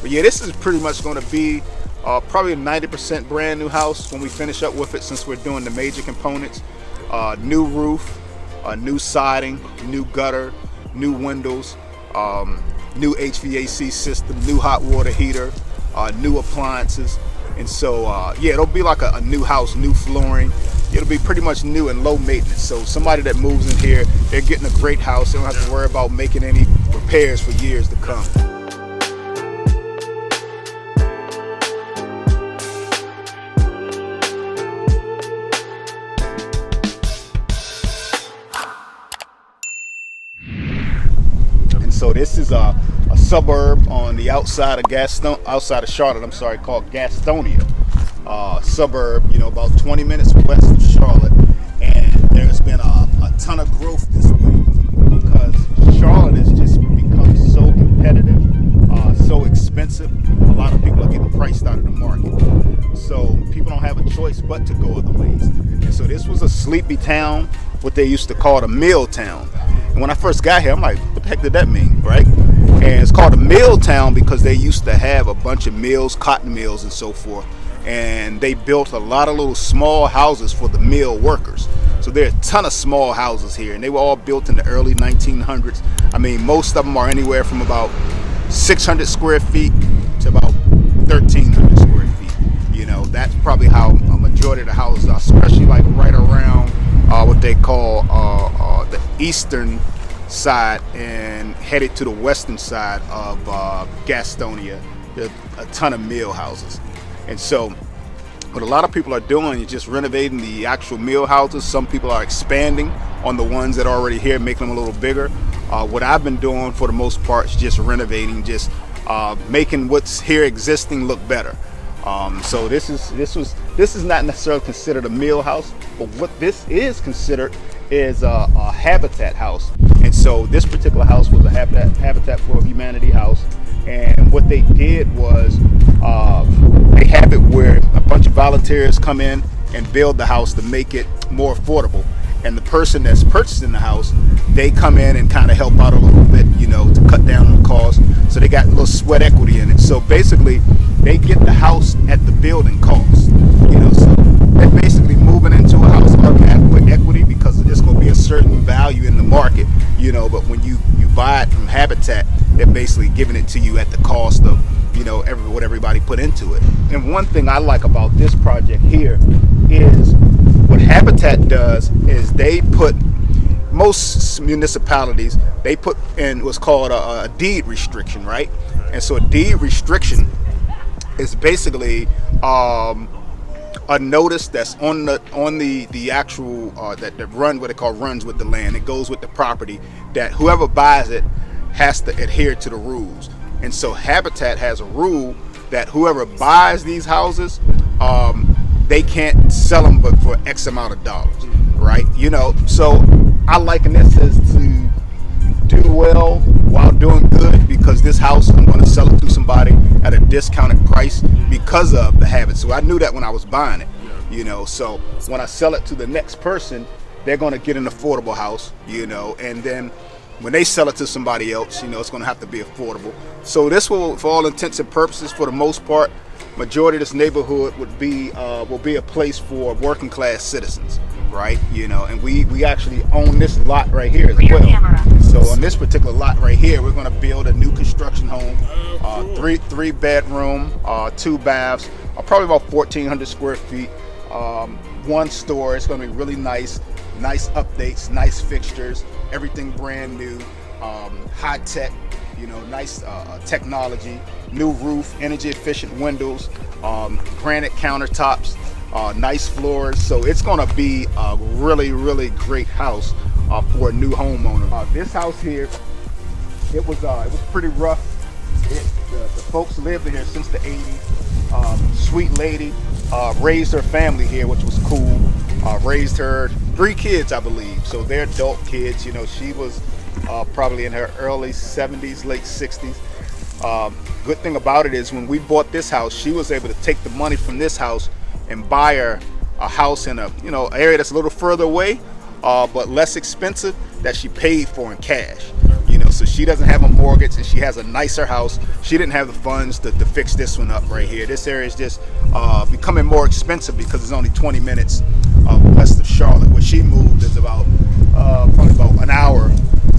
But yeah, this is pretty much going to be probably a 90% brand new house when we finish up with it, since we're doing the major components. New roof, new siding, new gutter, new windows, new HVAC system, new hot water heater, new appliances. And so yeah, it'll be like a new house, new flooring. It'll be pretty much new and low maintenance. So somebody that moves in here, they're getting a great house. They don't have to worry about making any repairs for years to come. So this is a suburb on the outside of Charlotte, I'm sorry, called Gastonia. Suburb, you know, about 20 minutes west of Charlotte. And there's been a ton of growth this way because Charlotte has just become so competitive, so expensive. A lot of people are getting priced out of the market. So people don't have a choice but to go other ways. And so this was a sleepy town, what they used to call a mill town. And when I first got here, I'm like, what the heck did that mean, right? And it's called a mill town because they used to have a bunch of mills, cotton mills and so forth. And they built a lot of little small houses for the mill workers. So there are a ton of small houses here, and they were all built in the early 1900s. I mean, most of them are anywhere from about 600 square feet to about 1,300 square feet. You know, that's probably how a majority of the houses are, especially like right around what they call the eastern side and headed to the western side of Gastonia. There are a ton of mill houses. And so what a lot of people are doing is just renovating the actual mill houses. Some people are expanding on the ones that are already here, making them a little bigger. What I've been doing for the most part is just renovating, just making what's here existing look better. So this is not necessarily considered a mill house, but what this is considered is a habitat house. And so this particular house was a Habitat for Humanity house. And what they did was they have it where a bunch of volunteers come in and build the house to make it more affordable. And the person that's purchasing the house, they come in and kind of help out a little bit, you know, to cut down on the cost. So they got a little sweat equity in it. So basically, they get the house at the building cost. You know, so they're basically moving into a house with equity because it's going to be a certain value in the market, you know. But when you buy it from Habitat, they're basically giving it to you at the cost of, you know, what everybody put into it. And one thing I like about this project here is what Habitat does is they put, most municipalities, they put in what's called a deed restriction, right? And so a deed restriction is basically a notice that's on the actual that run, what they call runs with the land. It goes with the property, that whoever buys it has to adhere to the rules. And so Habitat has a rule that whoever buys these houses, they can't sell them but for X amount of dollars, right? You know, so I liken this as to do well while doing good, because this house, I'm going to sell it to somebody at a discounted price because of the habit. So I knew that when I was buying it, you know, so when I sell it to the next person, they're going to get an affordable house, you know, and then when they sell it to somebody else, you know, it's going to have to be affordable. So this will, for all intents and purposes, for the most part, majority of this neighborhood will be a place for working class citizens, right? You know, and we actually own this lot right here as well. So on this particular lot right here, we're going to build a new construction home, three bedroom, 2 baths, probably about 1,400 square feet, 1 store. It's going to be really nice updates, nice fixtures, everything brand new, high tech, you know, nice technology, new roof, energy efficient windows, granite countertops, nice floors. So it's going to be a really great house for a new homeowner. This house here, it was pretty rough. The folks lived here since the 80s. Sweet lady raised her family here, which was cool. Raised her 3 kids, I believe. So they're adult kids. You know, she was probably in her early 70s, late 60s. Good thing about it is when we bought this house, she was able to take the money from this house and buy her a house in a, you know, area that's a little further away, but less expensive, that she paid for in cash. You know, so she doesn't have a mortgage and she has a nicer house. She didn't have the funds to fix this one up right here. This area is just becoming more expensive because it's only 20 minutes west of Charlotte. Where she moved is about probably about an hour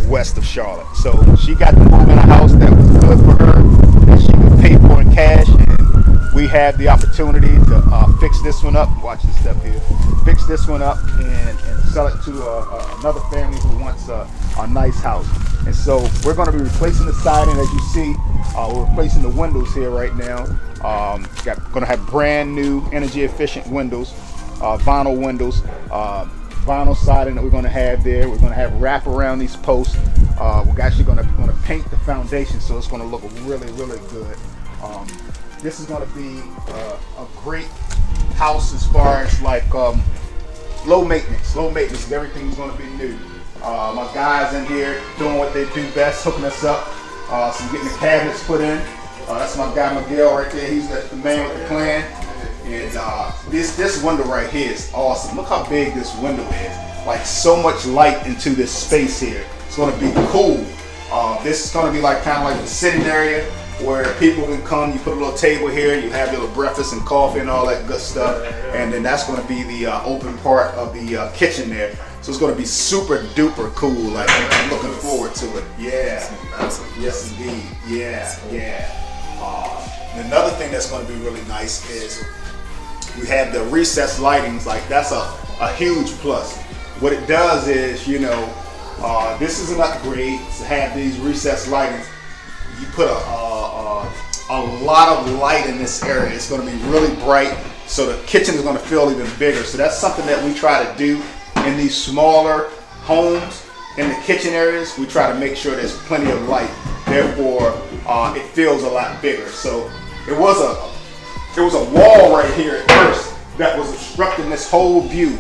west of Charlotte. So she got to move in a house that was good for her, that she could pay for in cash, and we had the opportunity to fix this one up. Watch this step here. Fix this one up and sell it to another family who wants a nice house. And so we're going to be replacing the siding. As you see, we're replacing the windows here right now. Going to have brand new energy efficient windows, vinyl windows, vinyl siding that we're going to have there. We're going to have wrap around these posts. We're actually going to paint the foundation, so it's going to look really, really good. This is going to be a great house as far as like low maintenance. Everything's going to be new. My guys in here doing what they do best, hooking us up. So getting the cabinets put in. That's my guy Miguel right there. He's the man with the plan. And this window right here is awesome. Look how big this window is. Like so much light into this space here. It's going to be cool. This is going to be like kind of like the sitting area where people can come. You put a little table here. You have your little breakfast and coffee and all that good stuff. And then that's going to be the open part of the kitchen there. So it's going to be super duper cool. Like I'm looking forward to it. Yeah. Yes, indeed. Yeah. Another thing that's going to be really nice is we have the recessed lightings. Like that's a huge plus. What it does is, you know, this is an upgrade to have these recessed lightings. You put a lot of light in this area. It's going to be really bright, so the kitchen is going to feel even bigger. So that's something that we try to do in these smaller homes. In the kitchen areas, we try to make sure there's plenty of light. Therefore, it feels a lot bigger. So it was a wall right here at first that was obstructing this whole view.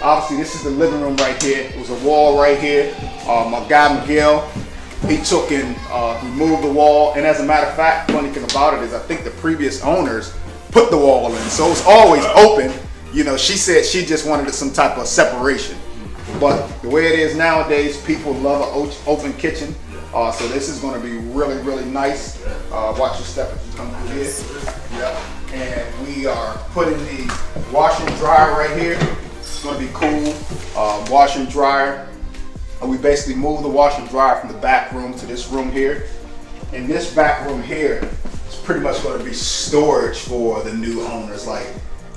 Obviously, this is the living room right here. It was a wall right here. My guy Miguel, he took and removed the wall. And as a matter of fact, funny thing about it is I think the previous owners put the wall in. So it's always open. You know, she said she just wanted some type of separation. But the way it is nowadays, people love an open kitchen. So this is going to be really, really nice. Watch your step as you come through here. Yep. And we are putting the washer and dryer right here. It's going to be cool. Washer and dryer. We basically moved the washer and dryer from the back room to this room here. And this back room here is pretty much going to be storage for the new owners. Like,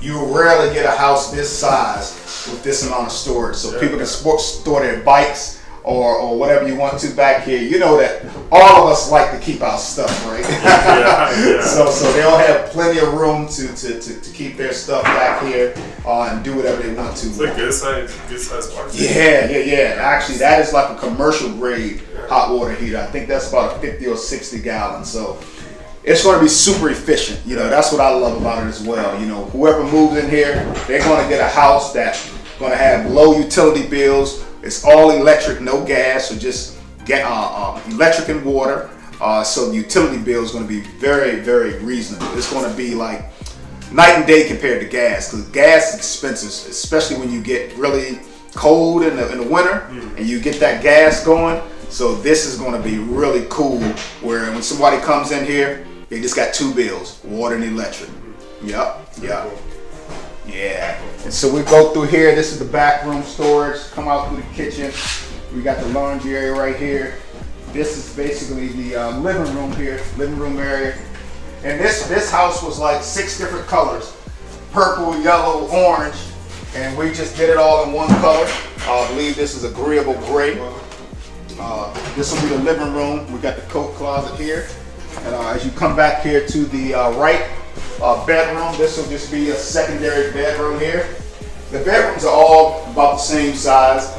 you rarely get a house this size with this amount of storage. So people can store their bikes or whatever you want to back here. You know that all of us like to keep our stuff, right? So they'll have plenty of room to keep their stuff back here and do whatever they want to. It's like good size park. Yeah. Actually, that is like a commercial grade hot water heater. I think that's about a 50 or 60 gallon. So it's going to be super efficient. You know, that's what I love about it as well. You know, whoever moves in here, they're going to get a house that's going to have low utility bills. It's all electric, no gas, so just get electric and water. So the utility bill is going to be very, very reasonable. It's going to be like night and day compared to gas, because gas is expensive, especially when you get really cold in the winter and you get that gas going. So this is going to be really cool, where when somebody comes in here, they just got two bills, water and electric. Yep. Yeah, and so we go through here. This is the back room storage. Come out through the kitchen. We got the laundry area right here. This is basically the living room here, living room area. And this house was like 6 different colors: purple, yellow, orange, and we just did it all in one color. I believe this is agreeable gray. This will be the living room. We got the coat closet here, and as you come back here to the right. Bedroom. This will just be a secondary bedroom here. The bedrooms are all about the same size.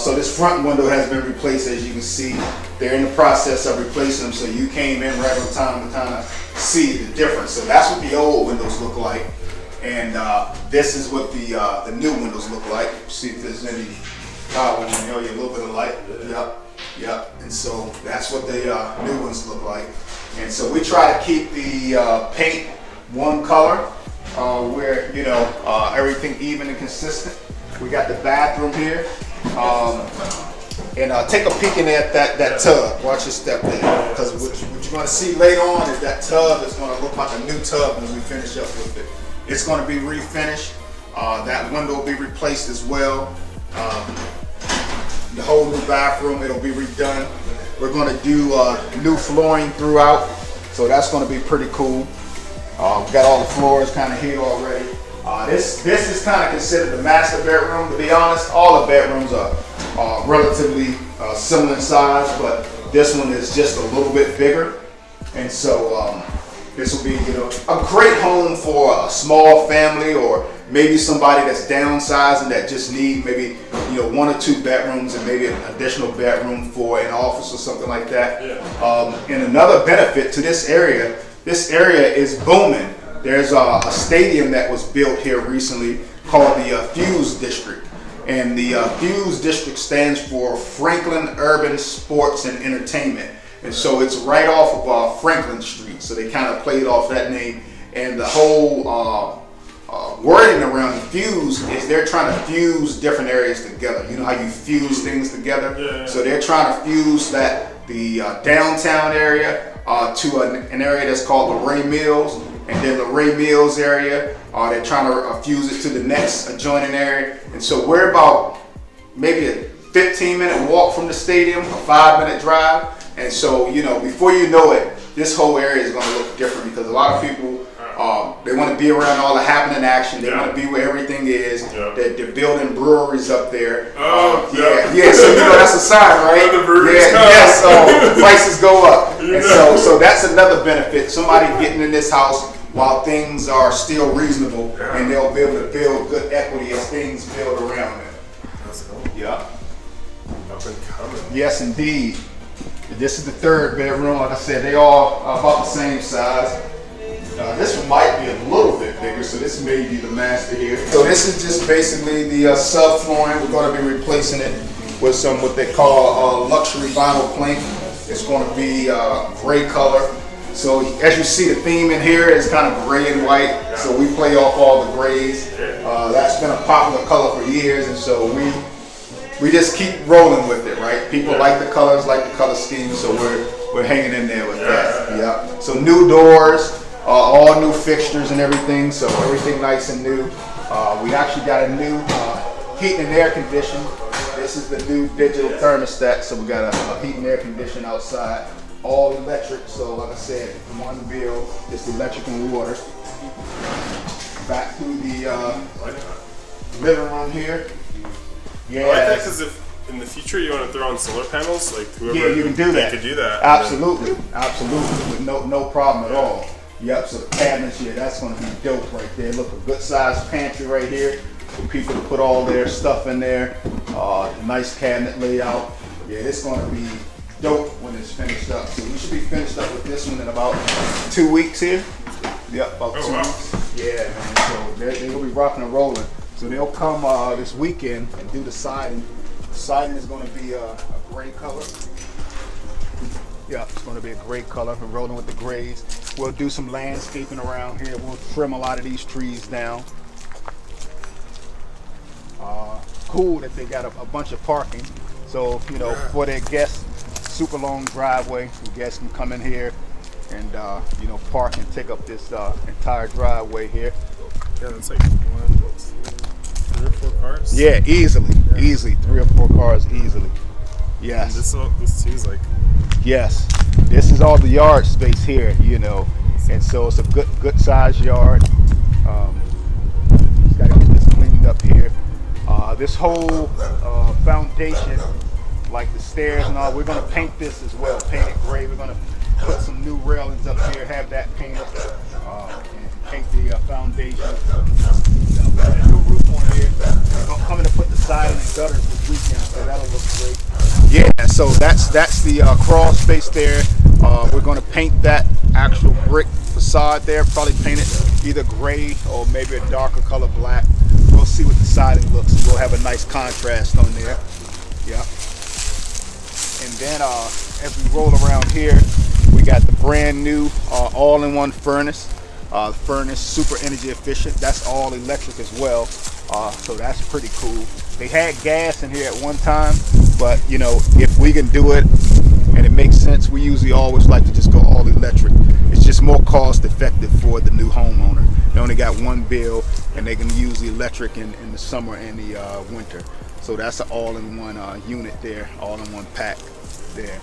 So this front window has been replaced, as you can see. They're in the process of replacing them, so you came in right on time to kind of see the difference. So that's what the old windows look like, and this is what the new windows look like. See if there's any power in there. A little bit of light. Yep. And so that's what the new ones look like. And so we try to keep the paint one color, where you know everything even and consistent. We got the bathroom here. And take a peek in there at that tub. Watch your step there. Because what you're going to see later on is that tub is going to look like a new tub when we finish up with it. It's going to be refinished. That window will be replaced as well. The whole new bathroom, it'll be redone. We're going to do new flooring throughout. So that's going to be pretty cool. We got all the floors kind of here already. This is kind of considered the master bedroom. To be honest, all the bedrooms are relatively similar in size, but this one is just a little bit bigger. And so this will be, a great home for a small family, or maybe somebody that's downsizing that just need maybe 1 or 2 bedrooms and maybe an additional bedroom for an office or something like that. And another benefit to this area is booming. There's a stadium that was built here recently called the Fuse District. And the Fuse District stands for Franklin Urban Sports and Entertainment. And so it's right off of Franklin Street. So they kind of played off that name. And the whole wording around the fuse is they're trying to fuse different areas together. You know how you fuse things together? Yeah. So they're trying to fuse the downtown area to an area that's called the Ray Mills. And then the Ray Mills area, they're trying to fuse it to the next adjoining area. And so we're about maybe a 15-minute walk from the stadium, a 5-minute drive. And so, before you know it, this whole area is going to look different, because a lot of people, they want to be around all the happening action. They want to be where everything is. They're building breweries up there. So that's a sign, right? The breweries come. Yes, prices go up. And so that's another benefit. Somebody getting in this house while things are still reasonable, and they'll be able to build good equity as things build around them. That's cool. Yeah. Up and coming. Yes, indeed. This is the 3rd bedroom. Like I said, they all are about the same size. This one might be a little bit bigger, so this may be the master here. So this is just basically the subflooring. We're going to be replacing it with some what they call luxury vinyl plank. It's going to be gray color. So as you see, the theme in here is kind of gray and white. So we play off all the grays. That's been a popular color for years, and so we just keep rolling with it, right? People like the colors, like the color scheme, so we're hanging in there with that. Yeah. So new doors. All new fixtures and everything, so everything nice and new. We actually got a new heating and air condition. This is the new digital thermostat, so we got a heat and air condition outside. All electric, so like I said, one bill, just electric and water. Back to the living room here. I like that, because if in the future you want to throw on solar panels, like whoever you can do that. They could do that. Absolutely, with no problem at all. Yep, so the cabinets here, that's going to be dope right there. Look, a good sized pantry right here for people to put all their stuff in there. Nice cabinet layout. Yeah, it's going to be dope when it's finished up. So we should be finished up with this one in about 2 weeks here. Yep, about 2 weeks. Yeah, man, so they're going to be rocking and rolling. So they'll come this weekend and do the siding. The siding is going to be a gray color. Yeah, it's going to be a gray color. We're rolling with the grays. We'll do some landscaping around here. We'll trim a lot of these trees down. Cool that they got a bunch of parking. So, for their guests, super long driveway. The guests can come in here and, park and take up this entire driveway here. Yeah, that's like 3 or 4 cars. Yeah, easily. 3 or 4 cars easily. Yes. And this too is like. Yes, this is all the yard space here, and so it's a good sized yard. Just got to get this cleaned up here. This whole foundation, like the stairs and all, we're going to paint this as well, paint it gray. We're going to put some new railings up here, have that painted, and paint the foundation. We've got a new roof on here. We're coming to put the siding and gutters this weekend, so that'll look great. Yeah, so that's the crawl space there. We're going to paint that actual brick facade there, probably paint it either gray or maybe a darker color black. We'll see what the siding looks. We'll have a nice contrast on there. Yeah. And then as we roll around here, we got the brand new all-in-one furnace. The furnace, super energy efficient. That's all electric as well. So that's pretty cool. They had gas in here at one time, But you know, if we can do it and it makes sense, we usually always like to just go all electric. It's just more cost effective for the new homeowner. They only got one bill and they can use the electric in the summer and the winter. So that's an all-in-one unit there, all-in-one pack there.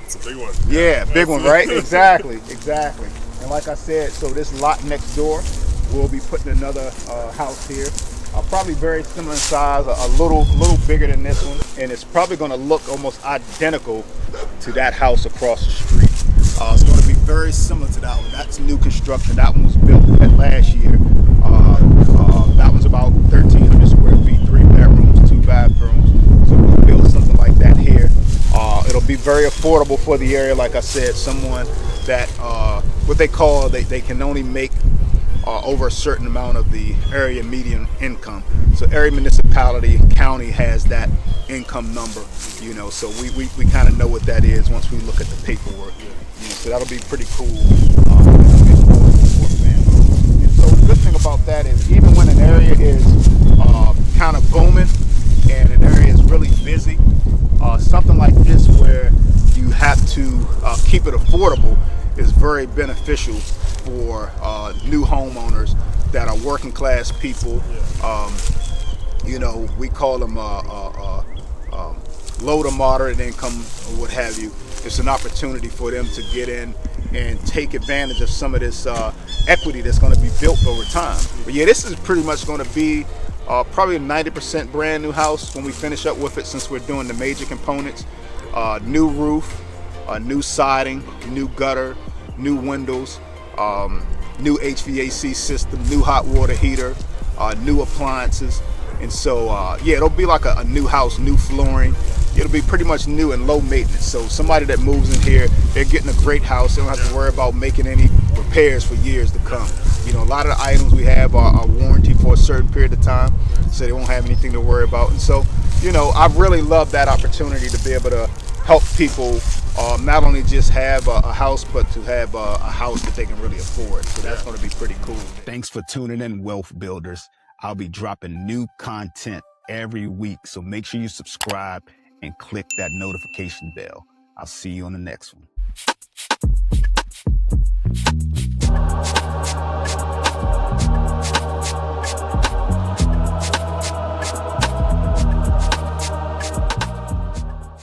It's a big one. Yeah, big one, right? Exactly. And like I said, so this lot next door, we'll be putting another house here. Probably very similar in size, a little bigger than this one, and it's probably going to look almost identical to that house across the street. It's going to be very similar to that one. That's new construction. That one was built last year. That one's about 1,300 square feet, 3 bedrooms, 2 bathrooms. So we'll build something like that here. It'll be very affordable for the area. Like I said, someone that what they call they can only make over a certain amount of the area median income. So every municipality, county has that income number, you know. So we kind of know what that is once we look at the paperwork. You know, so that'll be pretty cool. And so the good thing about that is even when an area is kind of booming and an area is really busy, something like this where you have to keep it affordable is very beneficial for new homeowners that are working class people. You know, we call them low to moderate income or what have you. It's an opportunity for them to get in and take advantage of some of this equity that's going to be built over time. But yeah, this is pretty much going to be probably a 90% brand new house when we finish up with it, since we're doing the major components. New roof, new siding, new gutter, new windows, new HVAC system, new hot water heater, new appliances. And so yeah, it'll be like a new house, new flooring. It'll be pretty much new and low maintenance. So somebody that moves in here, they're getting a great house. They don't have to worry about making any repairs for years to come. You know, a lot of the items we have are warranty for a certain period of time, so they won't have anything to worry about. And so, you know, I really love that opportunity to be able to help people not only just have a house, but to have a house that they can really afford. So that's going to be pretty cool. Thanks for tuning in, Wealth Builders. I'll be dropping new content every week, so make sure you subscribe and click that notification bell. I'll see you on the next one.